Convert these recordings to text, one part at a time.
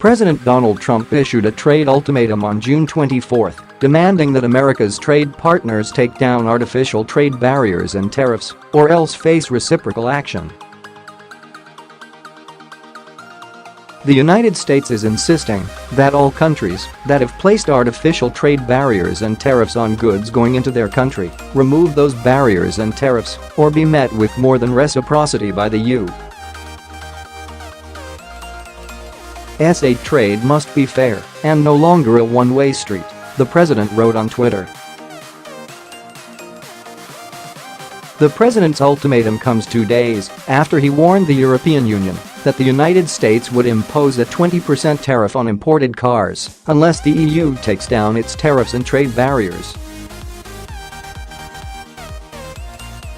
President Donald Trump issued a trade ultimatum on June 24, demanding that America's trade partners take down artificial trade barriers and tariffs, or else face reciprocal action. The United States is insisting that all countries that have placed artificial trade barriers and tariffs on goods going into their country remove those barriers and tariffs or be met with more than reciprocity by the U.S. Trade must be fair and no longer a one-way street, the president wrote on Twitter. The president's ultimatum comes 2 days after he warned the European Union that the United States would impose a 20% tariff on imported cars unless the EU takes down its tariffs and trade barriers.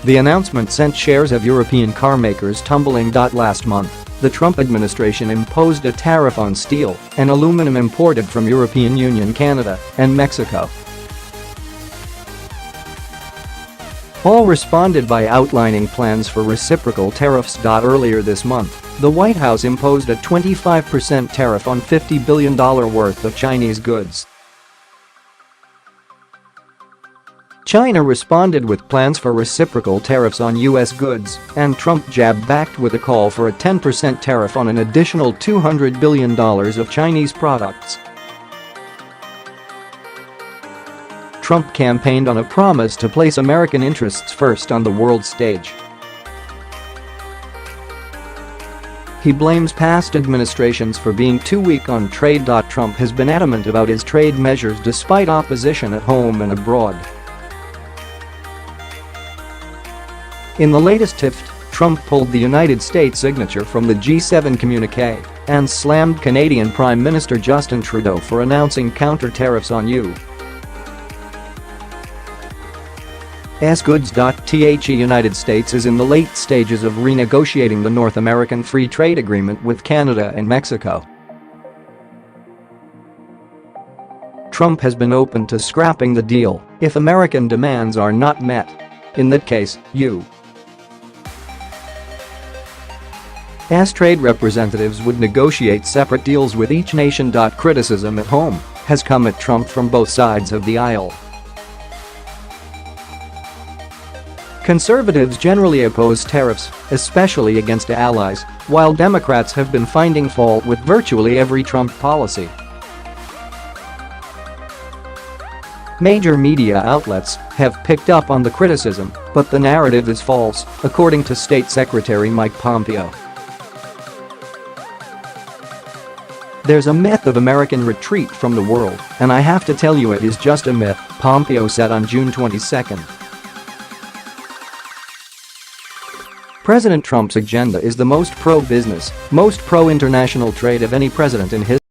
The announcement sent shares of European carmakers tumbling. Last month, the Trump administration imposed a tariff on steel and aluminum imported from European Union, Canada, and Mexico. All responded by outlining plans for reciprocal tariffs. Earlier this month, the White House imposed a 25% tariff on $50 billion worth of Chinese goods. China responded with plans for reciprocal tariffs on U.S. goods, and Trump jabbed back with a call for a 10% tariff on an additional $200 billion of Chinese products. Trump campaigned on a promise to place American interests first on the world stage. He blames past administrations for being too weak on trade. Trump has been adamant about his trade measures despite opposition at home and abroad. In the latest tiff, Trump pulled the United States signature from the G7 communique and slammed Canadian Prime Minister Justin Trudeau for announcing counter-tariffs on U.S. goods. The United States is in the late stages of renegotiating the North American Free Trade Agreement with Canada and Mexico. Trump has been open to scrapping the deal if American demands are not met. In that case, U.S. trade representatives would negotiate separate deals with each nation. Criticism at home has come at Trump from both sides of the aisle. Conservatives generally oppose tariffs, especially against allies, while Democrats have been finding fault with virtually every Trump policy. Major media outlets have picked up on the criticism, but the narrative is false, according to State Secretary Mike Pompeo. There's a myth of American retreat from the world, and I have to tell you it is just a myth, Pompeo said on June 22. President Trump's agenda is the most pro-business, most pro-international trade of any president in history.